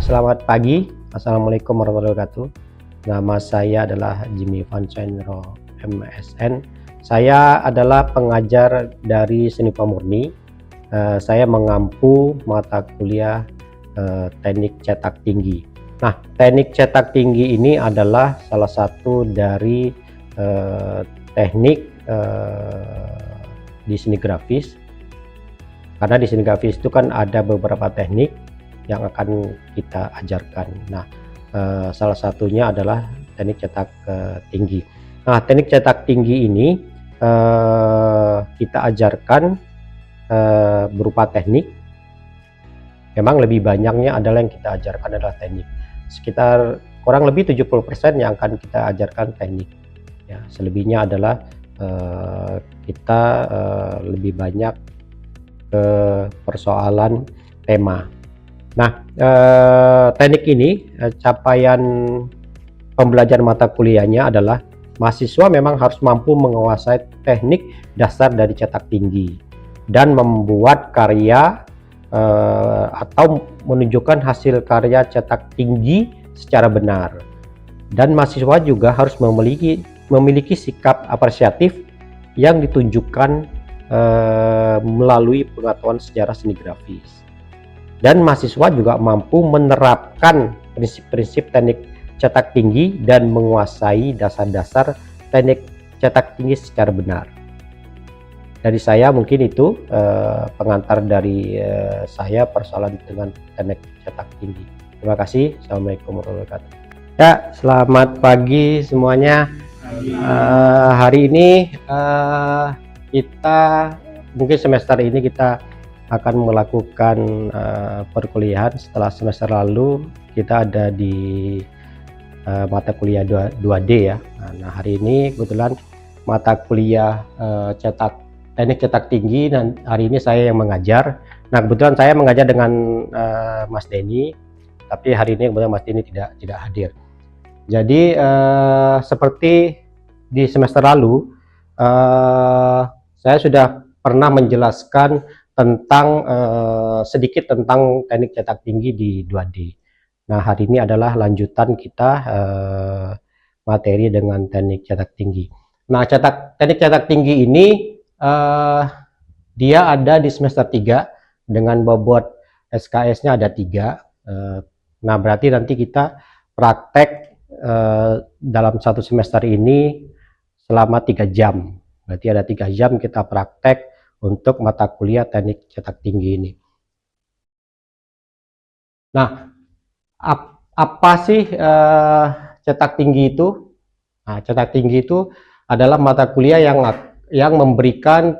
Selamat pagi, Assalamualaikum warahmatullahi wabarakatuh. Nama saya adalah Jimmy Van Chandro, MSN. Saya adalah pengajar dari Seni Pamurni. Saya mengampu mata kuliah teknik cetak tinggi. Nah, teknik cetak tinggi ini adalah salah satu dari teknik di seni grafis. Karena di seni grafis itu kan ada beberapa teknik yang akan kita ajarkan. Nah, salah satunya adalah teknik cetak tinggi. Nah, teknik cetak tinggi ini kita ajarkan berupa teknik. Memang lebih banyaknya adalah yang kita ajarkan adalah teknik. Sekitar kurang lebih 70% yang akan kita ajarkan teknik. Ya, selebihnya adalah kita lebih banyak ke persoalan tema. Nah, teknik ini capaian pembelajaran mata kuliahnya adalah mahasiswa memang harus mampu menguasai teknik dasar dari cetak tinggi dan membuat karya atau menunjukkan hasil karya cetak tinggi secara benar. Dan mahasiswa juga harus memiliki sikap apresiatif yang ditunjukkan melalui pengetahuan sejarah seni grafis. Dan mahasiswa juga mampu menerapkan prinsip-prinsip teknik cetak tinggi dan menguasai dasar-dasar teknik cetak tinggi secara benar. Dari saya mungkin itu pengantar dari saya persoalan dengan teknik cetak tinggi. Terima kasih. Assalamualaikum warahmatullahi wabarakatuh. Ya, selamat pagi semuanya. Hari ini kita mungkin semester ini kita akan melakukan perkuliahan. Setelah semester lalu kita ada di mata kuliah 2D ya. Nah, hari ini kebetulan mata kuliah teknik cetak tinggi, dan hari ini saya yang mengajar. Nah, kebetulan saya mengajar dengan Mas Denny, tapi hari ini kebetulan Mas Denny tidak hadir. Jadi seperti di semester lalu saya sudah pernah menjelaskan tentang sedikit tentang teknik cetak tinggi di 2D. Nah, hari ini adalah lanjutan kita materi dengan teknik cetak tinggi. Nah, teknik cetak tinggi ini dia ada di semester 3 dengan bobot SKS-nya ada 3. Nah, berarti nanti kita praktek dalam satu semester ini selama 3 jam. Berarti ada 3 jam kita praktek untuk mata kuliah teknik cetak tinggi ini. Nah, apa sih cetak tinggi itu? Nah, cetak tinggi itu adalah mata kuliah yang memberikan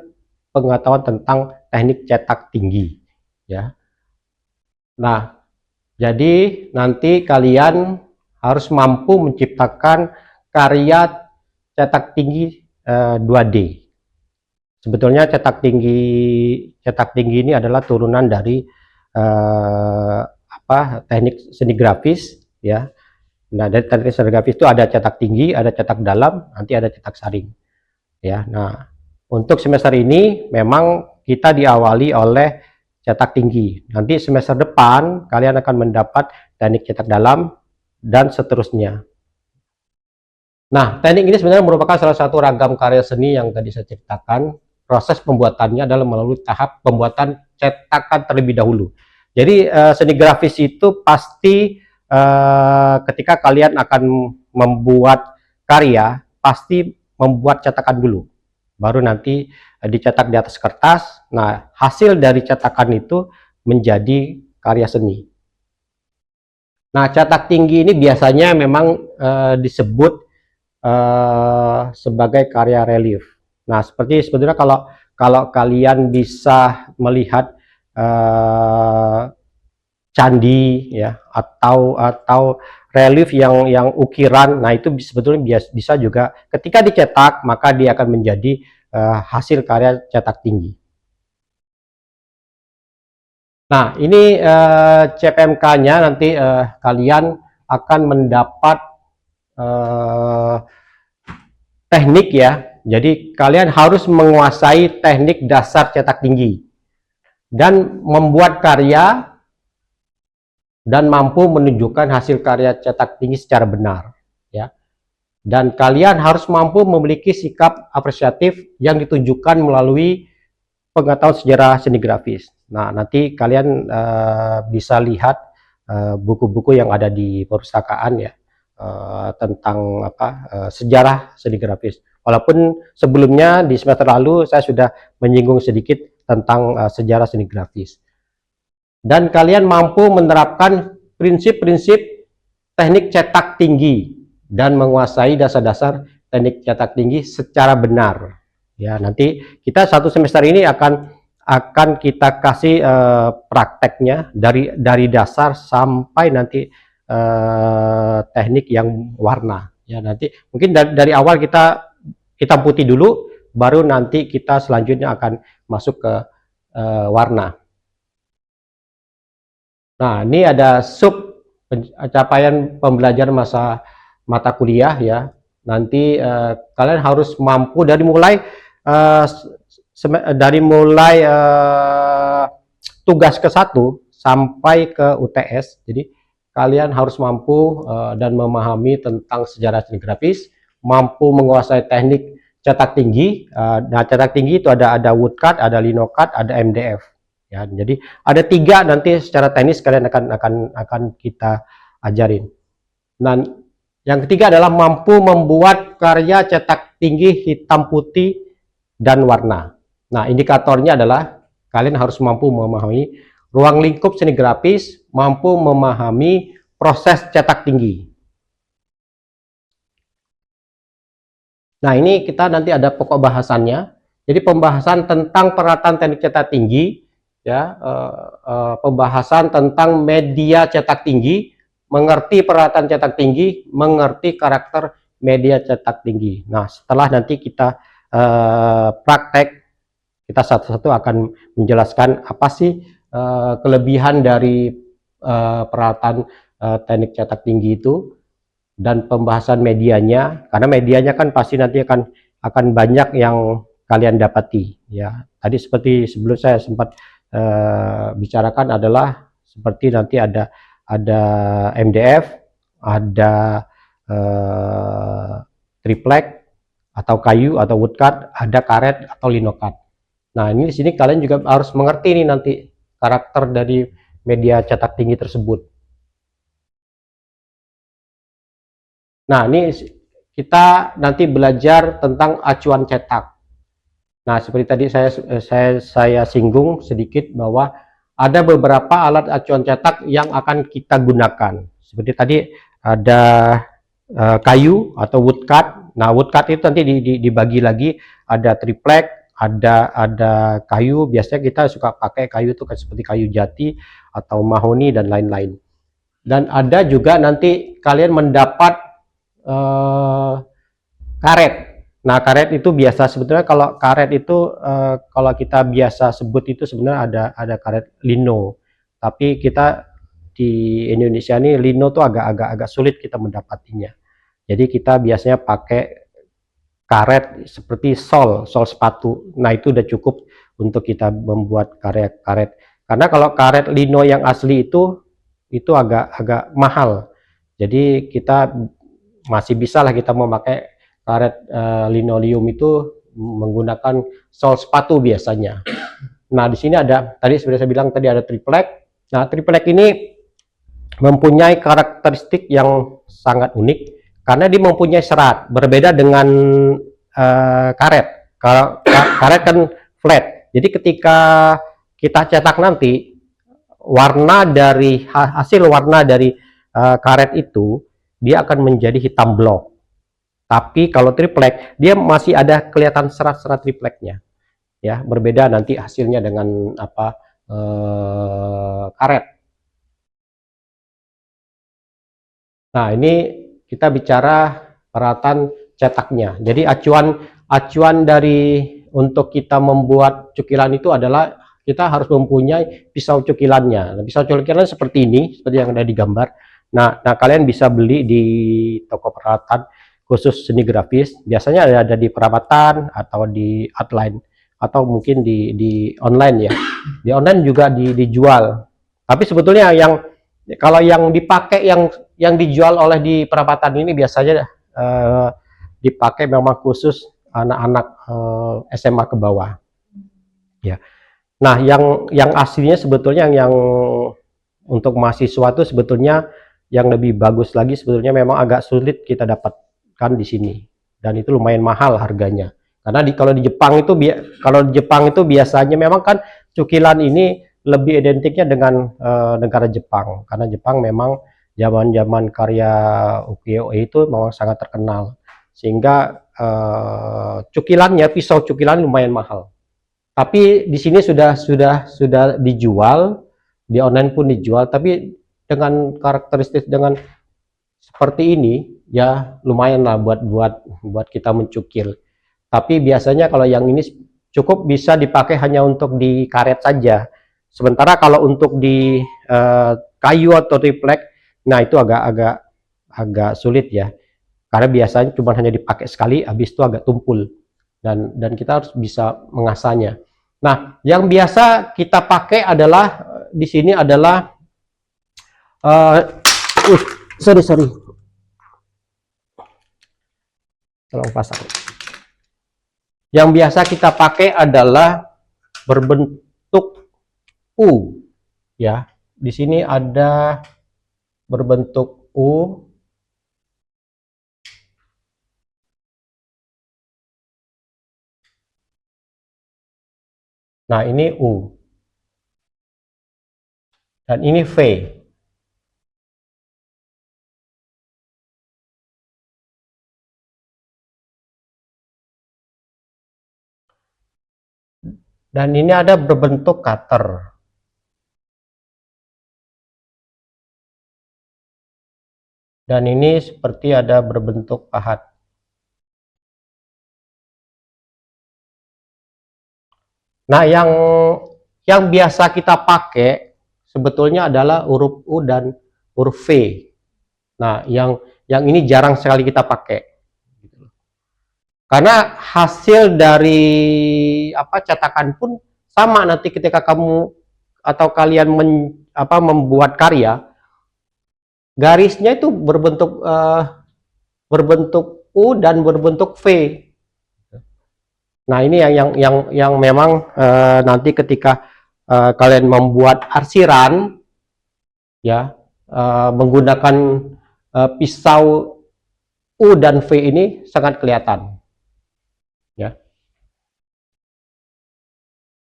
pengetahuan tentang teknik cetak tinggi, ya. Nah, jadi nanti kalian harus mampu menciptakan karya cetak tinggi 2D. Sebetulnya cetak tinggi ini adalah turunan dari teknik seni grafis, ya. Nah, dari teknik seni grafis itu ada cetak tinggi, ada cetak dalam, nanti ada cetak saring, ya. Nah, untuk semester ini memang kita diawali oleh cetak tinggi. Nanti semester depan kalian akan mendapat teknik cetak dalam dan seterusnya. Nah, teknik ini sebenarnya merupakan salah satu ragam karya seni yang tadi saya ceritakan. Proses pembuatannya adalah melalui tahap pembuatan cetakan terlebih dahulu. Jadi seni grafis itu pasti ketika kalian akan membuat karya, pasti membuat cetakan dulu. Baru nanti dicetak di atas kertas. Nah, hasil dari cetakan itu menjadi karya seni. Nah, cetak tinggi ini biasanya memang disebut sebagai karya relief. Nah, sebetulnya kalau kalian bisa melihat candi ya atau relief yang ukiran, nah itu sebetulnya bisa juga ketika dicetak maka dia akan menjadi hasil karya cetak tinggi. Nah, ini CPMK-nya nanti kalian akan mendapat teknik ya. Jadi kalian harus menguasai teknik dasar cetak tinggi dan membuat karya dan mampu menunjukkan hasil karya cetak tinggi secara benar, ya. Dan kalian harus mampu memiliki sikap apresiatif yang ditunjukkan melalui pengetahuan sejarah seni grafis. Nah, nanti kalian bisa lihat buku-buku yang ada di perpustakaan ya, tentang sejarah seni grafis. Walaupun sebelumnya di semester lalu saya sudah menyinggung sedikit tentang sejarah seni grafis. Dan kalian mampu menerapkan prinsip-prinsip teknik cetak tinggi dan menguasai dasar-dasar teknik cetak tinggi secara benar. Ya, nanti kita satu semester ini akan kita kasih prakteknya dari dasar sampai nanti teknik yang warna. Ya, nanti mungkin dari awal kita hitam putih dulu, baru nanti kita selanjutnya akan masuk ke warna. Nah, ini ada sub pencapaian pembelajaran mata kuliah ya. Nanti kalian harus mampu dari mulai tugas ke-1 sampai ke UTS. Jadi kalian harus mampu dan memahami tentang sejarah seni grafis, mampu menguasai teknik cetak tinggi. Nah, cetak tinggi itu ada woodcut, ada linocut, ada MDF. Ya, jadi ada 3 nanti secara teknis kalian akan kita ajarin. Dan yang ketiga adalah mampu membuat karya cetak tinggi hitam putih dan warna. Nah, indikatornya adalah kalian harus mampu memahami ruang lingkup seni grafis, mampu memahami proses cetak tinggi. Nah, ini kita nanti ada pokok bahasannya. Jadi pembahasan tentang peralatan teknik cetak tinggi, ya, pembahasan tentang media cetak tinggi, mengerti peralatan cetak tinggi, mengerti karakter media cetak tinggi. Nah, setelah nanti kita praktek, kita satu-satu akan menjelaskan apa sih kelebihan dari peralatan teknik cetak tinggi itu, dan pembahasan medianya, karena medianya kan pasti nanti akan banyak yang kalian dapati ya. Tadi seperti sebelum saya sempat bicarakan adalah seperti nanti ada MDF, ada triplek atau kayu atau woodcut, ada karet atau linocut. Nah, ini di sini kalian juga harus mengerti nih nanti karakter dari media cetak tinggi tersebut. Nah, ini kita nanti belajar tentang acuan cetak. Nah, seperti tadi saya singgung sedikit bahwa ada beberapa alat acuan cetak yang akan kita gunakan. Seperti tadi ada kayu atau woodcut. Nah, woodcut itu nanti dibagi lagi, ada triplek, ada kayu. Biasanya kita suka pakai kayu itu seperti kayu jati atau mahoni dan lain-lain. Dan ada juga nanti kalian mendapat karet. Nah, karet itu biasa sebetulnya, kalau karet itu kalau kita biasa sebut itu sebenarnya ada karet lino. Tapi kita di Indonesia ini lino tuh agak sulit kita mendapatinya. Jadi kita biasanya pakai karet seperti sol sepatu. Nah, itu udah cukup untuk kita membuat karet. Karena kalau karet lino yang asli itu agak mahal. Jadi kita masih bisa lah kita memakai karet linoleum itu menggunakan sol sepatu biasanya. Nah, di sini ada, tadi seperti saya bilang tadi ada triplek. Nah, triplek ini mempunyai karakteristik yang sangat unik karena dia mempunyai serat, berbeda dengan karet. Kalau karet kan flat. Jadi ketika kita cetak nanti, hasil warna dari karet itu dia akan menjadi hitam blok. Tapi kalau triplek, dia masih ada kelihatan serat-serat tripleknya. Ya, berbeda nanti hasilnya dengan karet. Nah, ini kita bicara peralatan cetaknya. Jadi acuan dari untuk kita membuat cukilan itu adalah kita harus mempunyai pisau cukilannya. Nah, pisau cukilan seperti ini, seperti yang ada di gambar. Nah, kalian bisa beli di toko peralatan khusus seni grafis. Biasanya ada di Perawatan atau di Artline atau mungkin di online ya. Di online juga dijual. Tapi sebetulnya yang Kalau yang dipakai yang dijual oleh di perapatan ini biasanya dipakai memang khusus anak-anak SMA ke bawah. Ya. Nah, yang aslinya sebetulnya yang untuk mahasiswa itu sebetulnya yang lebih bagus lagi sebetulnya memang agak sulit kita dapatkan di sini, dan itu lumayan mahal harganya. Karena kalau di Jepang itu biasanya memang kan cukilan ini lebih identiknya dengan negara Jepang, karena Jepang memang zaman-zaman karya ukiyo-e itu memang sangat terkenal, sehingga cukilannya, pisau cukilan lumayan mahal. Tapi di sini sudah dijual, di online pun dijual, tapi dengan karakteristik dengan seperti ini ya lumayan lah buat kita mencukil. Tapi biasanya kalau yang ini cukup bisa dipakai hanya untuk di karet saja. Sementara kalau untuk di kayu atau triplek, nah itu agak sulit ya. Karena biasanya cuma hanya dipakai sekali, habis itu agak tumpul, dan kita harus bisa mengasahnya. Nah, yang biasa kita pakai adalah di sini adalah sorry, tolong pasang. Yang biasa kita pakai adalah berbentuk U, ya. Di sini ada berbentuk U. Nah, ini U. Dan ini V. Dan ini ada berbentuk cutter. Dan ini seperti ada berbentuk pahat. Nah, yang biasa kita pakai sebetulnya adalah huruf U dan huruf V. Nah, yang ini jarang sekali kita pakai. Karena hasil dari cetakan pun sama nanti ketika kamu atau kalian membuat karya, garisnya itu berbentuk U dan berbentuk V. Nah, ini yang memang nanti ketika kalian membuat arsiran ya, menggunakan pisau U dan V ini sangat kelihatan ya.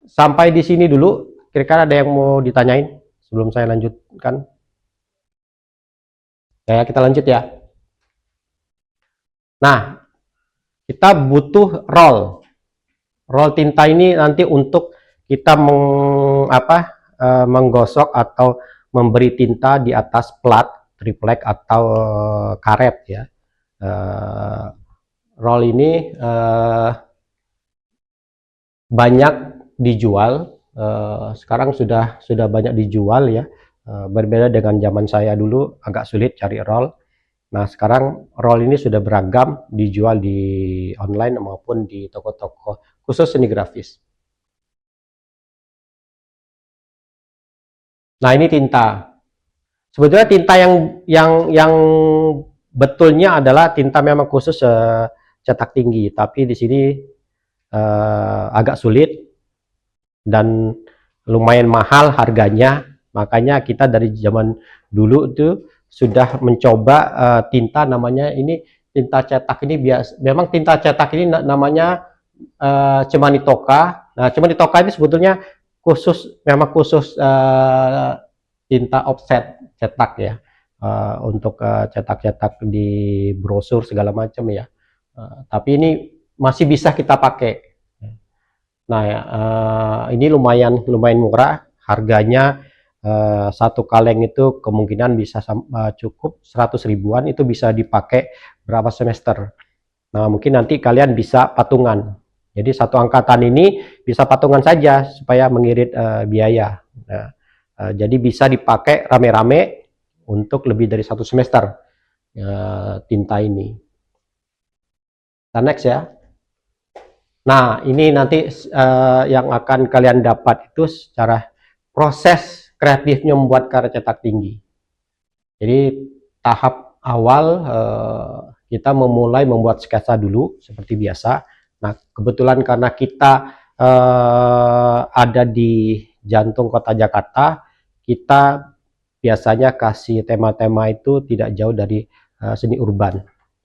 Sampai di sini dulu, kira-kira ada yang mau ditanyain sebelum saya lanjutkan? Ya, kita lanjut ya. Nah, kita butuh roll tinta ini nanti untuk kita menggosok atau memberi tinta di atas plat, triplek atau karet ya. Roll ini banyak dijual, sekarang sudah banyak dijual ya. Berbeda dengan zaman saya dulu agak sulit cari roll. Nah, sekarang roll ini sudah beragam dijual di online maupun di toko-toko khusus seni grafis. Nah, ini tinta. Sebetulnya tinta yang betulnya adalah tinta memang khusus cetak tinggi, tapi di sini agak sulit dan lumayan mahal harganya. Makanya kita dari zaman dulu itu sudah mencoba tinta namanya ini tinta cetak ini memang tinta cetak ini namanya Cemanitoka. Nah, Cemanitoka ini sebetulnya memang khusus tinta offset cetak ya, untuk cetak-cetak di brosur segala macam ya. Tapi ini masih bisa kita pakai. Nah, ini lumayan murah harganya. Satu kaleng itu kemungkinan bisa cukup 100 ribuan, itu bisa dipakai berapa semester. Nah, mungkin nanti kalian bisa patungan, jadi satu angkatan ini bisa patungan saja supaya mengirit biaya. Nah, jadi bisa dipakai rame-rame untuk lebih dari satu semester tinta ini. Kita next ya. Nah, ini nanti yang akan kalian dapat itu secara proses kreatifnya membuat karya cetak tinggi. Jadi tahap awal kita memulai membuat sketsa dulu seperti biasa. Nah, kebetulan karena kita ada di jantung kota Jakarta, kita biasanya kasih tema-tema itu tidak jauh dari seni urban.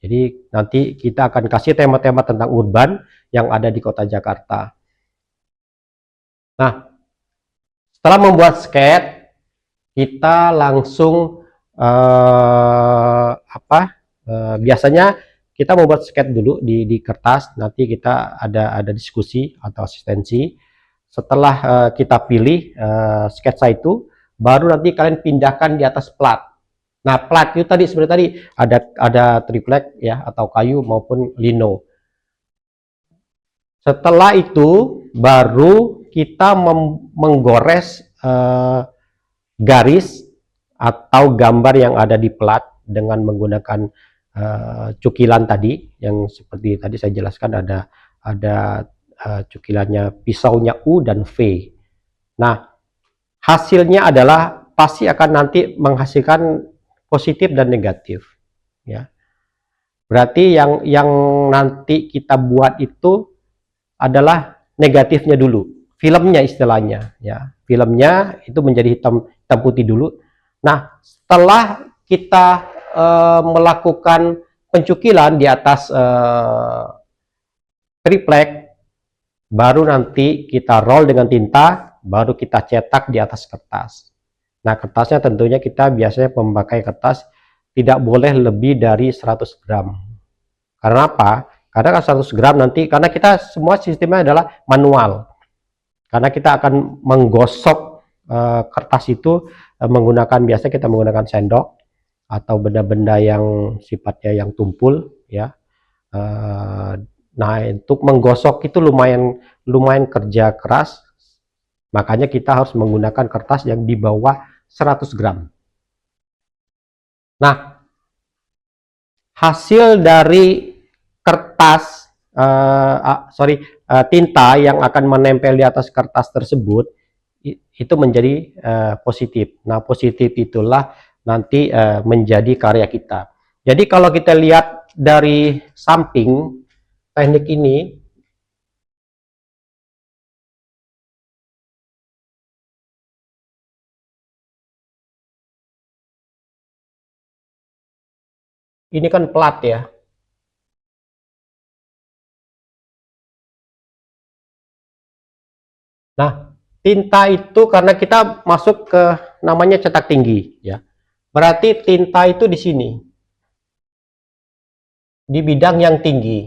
Jadi nanti kita akan kasih tema-tema tentang urban yang ada di kota Jakarta. Nah, setelah membuat sketch, kita langsung biasanya kita membuat sketch dulu di kertas, nanti kita ada diskusi atau asistensi. Setelah kita pilih sketsa itu, baru nanti kalian pindahkan di atas plat. Nah, plat itu tadi seperti tadi ada triplek ya, atau kayu maupun lino. Setelah itu baru kita menggores garis atau gambar yang ada di plat dengan menggunakan cukilan tadi, yang seperti tadi saya jelaskan, ada cukilannya pisaunya U dan V. Nah, hasilnya adalah pasti akan nanti menghasilkan positif dan negatif, ya. Berarti yang nanti kita buat itu adalah negatifnya dulu, filmnya istilahnya, ya. Filmnya itu menjadi hitam putih dulu. Nah, setelah kita melakukan pencukilan di atas triplek, baru nanti kita roll dengan tinta, baru kita cetak di atas kertas. Nah, kertasnya tentunya kita biasanya memakai kertas tidak boleh lebih dari 100 gram. Karena apa? Karena 100 gram nanti, karena kita semua sistemnya adalah manual. Karena kita akan menggosok kertas itu biasa kita menggunakan sendok atau benda-benda yang sifatnya yang tumpul, ya. Nah, untuk menggosok itu lumayan kerja keras, makanya kita harus menggunakan kertas yang di bawah 100 gram. Nah, hasil dari kertas tinta yang akan menempel di atas kertas tersebut itu menjadi positif. Nah, positif itulah nanti menjadi karya kita. Jadi kalau kita lihat dari samping teknik ini, ini kan plat ya. Nah, tinta itu karena kita masuk ke namanya cetak tinggi, ya. Berarti tinta itu di sini, di bidang yang tinggi,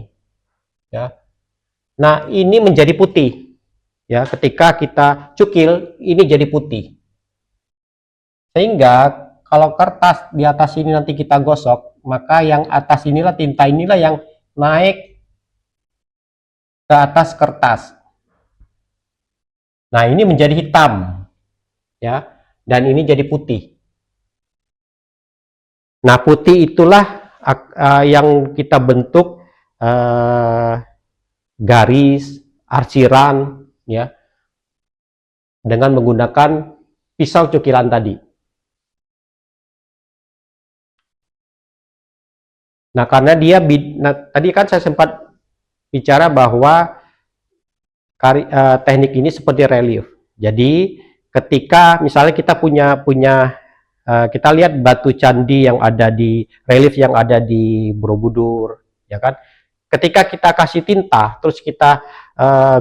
ya. Nah, ini menjadi putih, ya. Ketika kita cukil, ini jadi putih. Sehingga kalau kertas di atas ini nanti kita gosok, maka yang atas inilah, tinta inilah yang naik ke atas kertas. Nah, ini menjadi hitam, ya, dan ini jadi putih. Nah, putih itulah yang kita bentuk garis, arsiran, ya, dengan menggunakan pisau cukilan tadi. Nah, karena tadi kan saya sempat bicara bahwa teknik ini seperti relief. Jadi ketika misalnya kita punya kita lihat batu candi yang ada di relief yang ada di Borobudur, ya kan? Ketika kita kasih tinta terus kita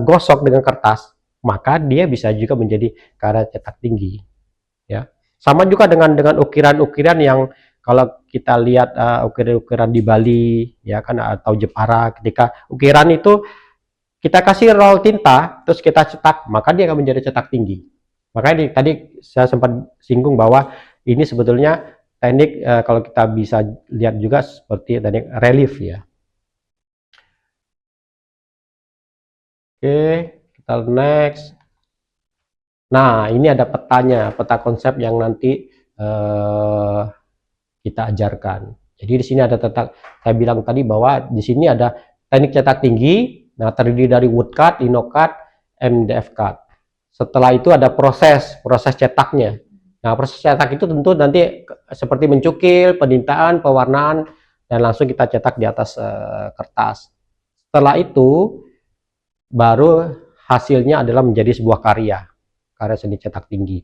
gosok dengan kertas, maka dia bisa juga menjadi karya cetak tinggi, ya. Sama juga dengan ukiran-ukiran yang kalau kita lihat ukiran-ukiran di Bali, ya kan, atau Jepara, ketika ukiran itu kita kasih roll tinta, terus kita cetak, maka dia akan menjadi cetak tinggi. Makanya tadi saya sempat singgung bahwa ini sebetulnya teknik kalau kita bisa lihat juga seperti teknik relief, ya. Oke, kita next. Nah, ini ada petanya, peta konsep yang nanti kita ajarkan. Jadi di sini ada saya bilang tadi bahwa di sini ada teknik cetak tinggi. Nah, terdiri dari woodcut, linocut, MDF cut. Setelah itu ada proses cetaknya. Nah, proses cetak itu tentu nanti seperti mencukil, penintaan, pewarnaan, dan langsung kita cetak di atas kertas. Setelah itu, baru hasilnya adalah menjadi sebuah karya seni cetak tinggi.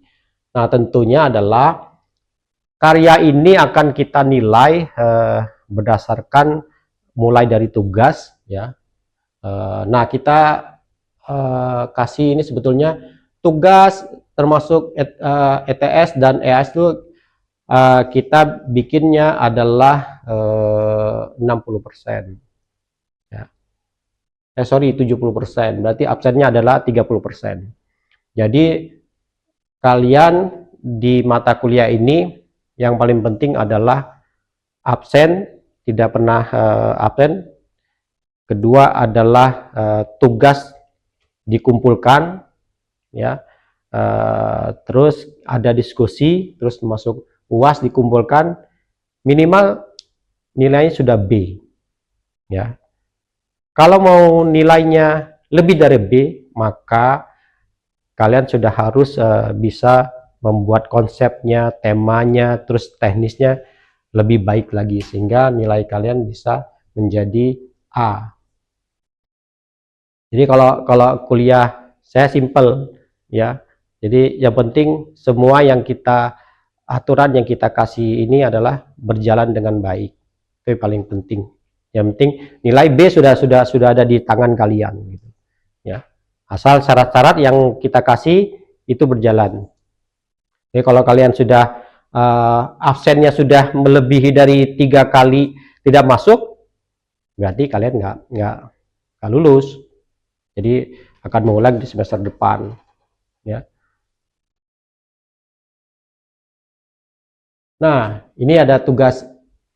Nah, tentunya adalah karya ini akan kita nilai berdasarkan mulai dari tugas, ya. Nah, kita kasih ini sebetulnya tugas termasuk ETS dan EAS itu kita bikinnya adalah 60%. Ya. Sorry, 70%. Berarti absennya adalah 30%. Jadi kalian di mata kuliah ini yang paling penting adalah absen, tidak pernah absen. Kedua adalah tugas dikumpulkan, ya. Terus ada diskusi, terus masuk UAS dikumpulkan, minimal nilainya sudah B, ya. Kalau mau nilainya lebih dari B, maka kalian sudah harus bisa membuat konsepnya, temanya, terus teknisnya lebih baik lagi, sehingga nilai kalian bisa menjadi A. Jadi kalau kuliah saya simple, ya. Jadi yang penting semua yang kita aturan yang kita kasih ini adalah berjalan dengan baik. Itu yang paling penting. Yang penting nilai B sudah ada di tangan kalian, gitu. Ya. Asal syarat-syarat yang kita kasih itu berjalan. Jadi kalau kalian sudah absennya sudah melebihi dari 3 kali tidak masuk, berarti kalian nggak lulus. Jadi akan mengulang di semester depan, ya. Nah, ini ada tugas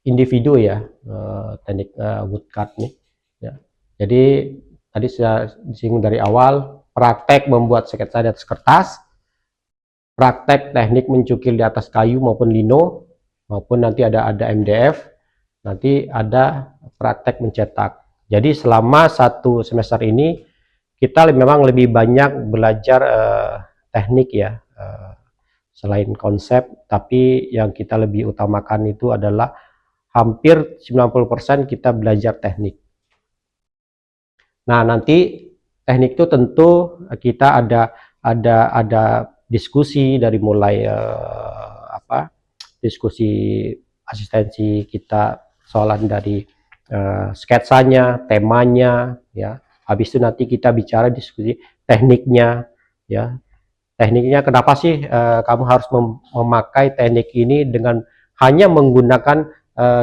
individu, ya, teknik woodcut nih, ya. Jadi tadi saya disinggung dari awal, praktek membuat sketsa di atas kertas, praktek teknik mencukil di atas kayu maupun lino, maupun nanti ada MDF, nanti ada praktek mencetak. Jadi selama 1 semester ini kita memang lebih banyak belajar teknik, ya. Selain konsep, tapi yang kita lebih utamakan itu adalah hampir 90% kita belajar teknik. Nah, nanti teknik itu tentu kita ada diskusi dari mulai diskusi asistensi kita, soalan dari sketsanya, temanya, ya. Habis itu nanti kita bicara diskusi tekniknya, ya. Tekniknya kenapa sih kamu harus memakai teknik ini dengan hanya menggunakan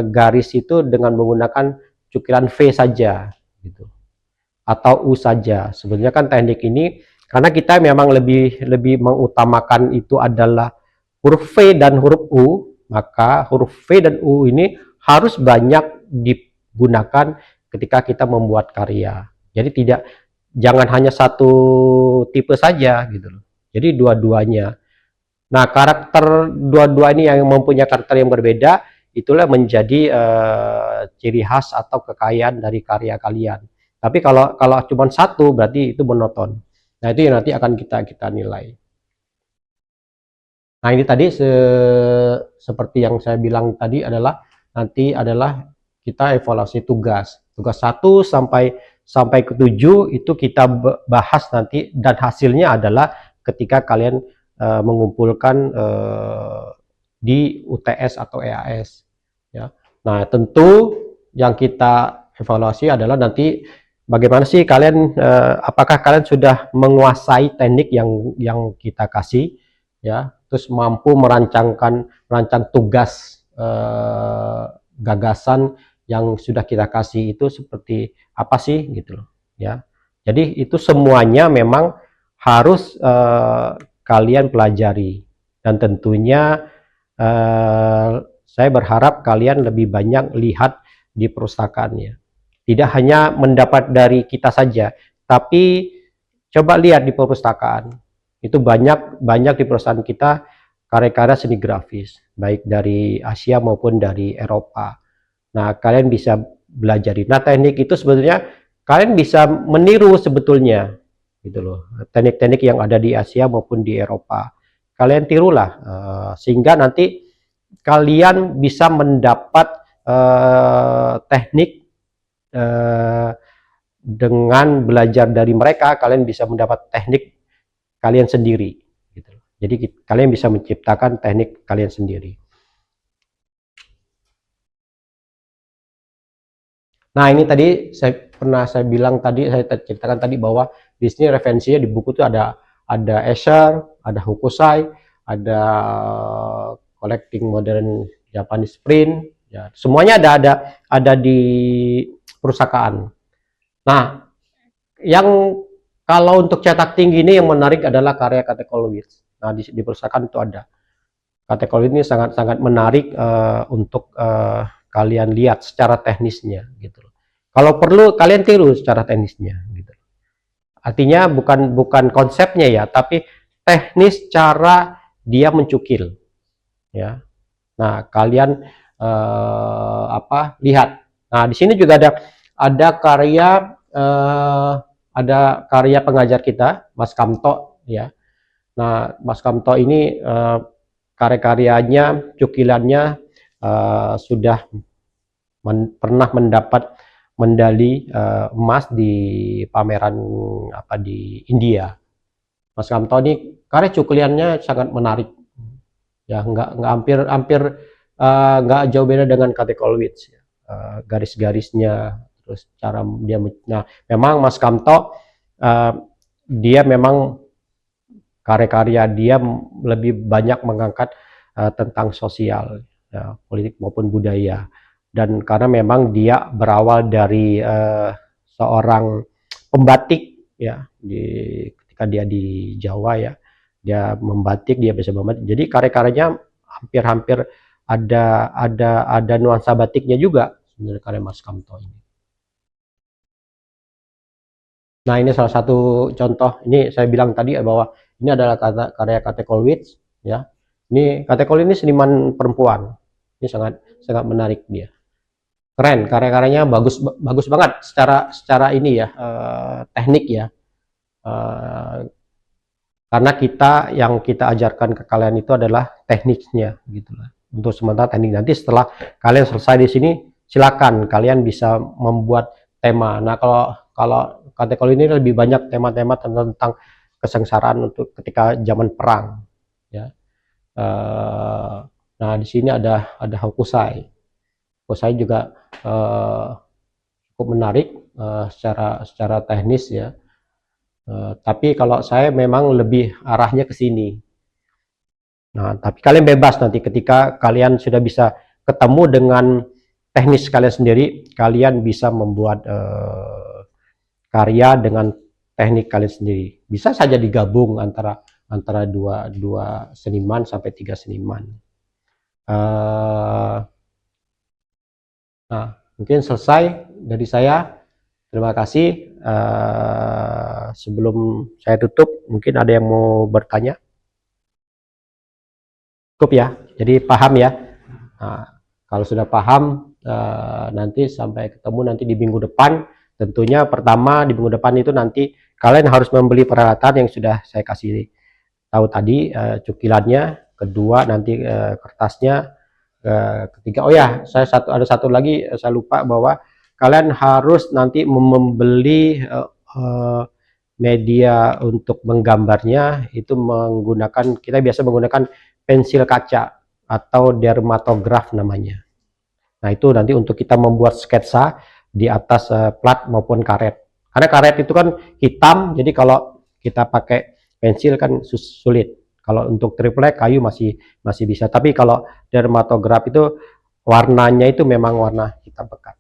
garis itu dengan menggunakan cukilan V saja, gitu, atau U saja. Sebenarnya kan teknik ini karena kita memang lebih mengutamakan itu adalah huruf V dan huruf U, maka huruf V dan U ini harus banyak digunakan ketika kita membuat karya. Jadi jangan hanya satu tipe saja, gitu loh. Jadi dua-duanya. Nah, karakter dua-dua ini yang mempunyai karakter yang berbeda, itulah menjadi ciri khas atau kekayaan dari karya kalian. Tapi kalau cuma satu, berarti itu monoton. Nah, itu yang nanti akan kita nilai. Nah, ini tadi seperti yang saya bilang tadi adalah nanti adalah kita evaluasi tugas. Tugas 1 sampai ke 7 itu kita bahas nanti, dan hasilnya adalah ketika kalian mengumpulkan di UTS atau EAS, ya. Nah, tentu yang kita evaluasi adalah nanti bagaimana sih kalian, apakah kalian sudah menguasai teknik yang kita kasih, ya, terus mampu merancang tugas gagasan yang sudah kita kasih itu seperti apa sih, gitu loh, ya. Jadi itu semuanya memang harus kalian pelajari, dan tentunya saya berharap kalian lebih banyak lihat di perpustakaannya. Tidak hanya mendapat dari kita saja, tapi coba lihat di perpustakaan. Itu banyak di perusahaan kita karya-karya seni grafis, baik dari Asia maupun dari Eropa. Nah, kalian bisa belajar. Nah, teknik itu sebetulnya kalian bisa meniru sebetulnya, gitu loh, teknik-teknik yang ada di Asia maupun di Eropa. kalian tirulah, sehingga nanti kalian bisa mendapat teknik dengan belajar dari mereka. Kalian bisa mendapat teknik kalian sendiri gitu. Jadi kalian bisa menciptakan teknik kalian sendiri. Nah, ini tadi saya bilang tadi, saya ceritakan tadi bahwa di sini referensinya di buku itu ada Escher, ada Hokusai, ada Collecting Modern Japanese Print, ya, semuanya ada di perusahaan. Nah, yang kalau untuk cetak tinggi ini yang menarik adalah karya Katekolowicz. Nah, di perusahaan itu ada. Katekolowicz ini sangat menarik untuk kalian lihat secara teknisnya gitu. Kalau perlu kalian tiru secara teknisnya gitu. Artinya bukan konsepnya ya, tapi teknis cara dia mencukil ya. Nah, kalian lihat. Nah, di sini juga ada karya pengajar kita, Mas Kamto ya. Nah, Mas Kamto ini karya-karyanya, cukilannya sudah pernah mendapat medali emas di pameran di India. Mas Kamto ini karya cukilannya sangat menarik. Ya, nggak hampir nggak jauh beda dengan Katekolowicz. Garis-garisnya, terus cara dia. Nah, memang Mas Kamto dia memang karya-karya dia lebih banyak mengangkat tentang sosial, ya, politik maupun budaya. Dan karena memang dia berawal dari seorang pembatik ya, ketika dia di Jawa ya, dia membatik, dia bisa membatik. Jadi karya-karyanya hampir-hampir ada nuansa batiknya juga sebenarnya karya Mas Kamto ini. Nah, ini salah satu contoh. Ini saya bilang tadi bahwa ini adalah karya Katekolowicz ya. Ini Katekolowicz ini seniman perempuan. Ini sangat menarik dia. Keren, karya-karyanya bagus banget secara ini ya, teknik ya. Karena yang kita ajarkan ke kalian itu adalah tekniknya gitu lah. Untuk sementara teknik, nanti setelah kalian selesai di sini, silakan kalian bisa membuat tema. Nah, kalau Katekolowicz ini lebih banyak tema-tema tentang kesengsaraan untuk ketika zaman perang ya. Nah, di sini ada Hokusai. Hokusai juga cukup menarik secara teknis ya. Tapi kalau saya memang lebih arahnya ke sini. Nah, tapi kalian bebas nanti ketika kalian sudah bisa ketemu dengan teknis kalian sendiri, kalian bisa membuat karya dengan teknik kalian sendiri. Bisa saja digabung antara dua seniman sampai 3 seniman. Nah, mungkin selesai dari saya. Terima kasih. Sebelum saya tutup, mungkin ada yang mau bertanya? Cukup ya, jadi paham ya. Nah, kalau sudah paham, nanti sampai ketemu nanti di minggu depan. Tentunya pertama di minggu depan itu nanti kalian harus membeli peralatan yang sudah saya kasih tahu tadi, cukilannya. Kedua nanti kertasnya. Ketiga, oh ya, ada satu lagi saya lupa, bahwa kalian harus nanti membeli media untuk menggambarnya. Itu kita biasa menggunakan pensil kaca atau dermatograf namanya. Nah, itu nanti untuk kita membuat sketsa di atas plat maupun karet. Karena karet itu kan hitam, jadi kalau kita pakai pensil kan sulit. Kalau untuk triplek kayu masih bisa, tapi kalau dermatograf itu warnanya itu memang warna hitam pekat.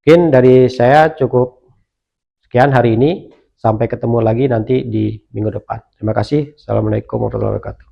Mungkin dari saya cukup sekian hari ini. Sampai ketemu lagi nanti di minggu depan. Terima kasih. Assalamualaikum warahmatullahi wabarakatuh.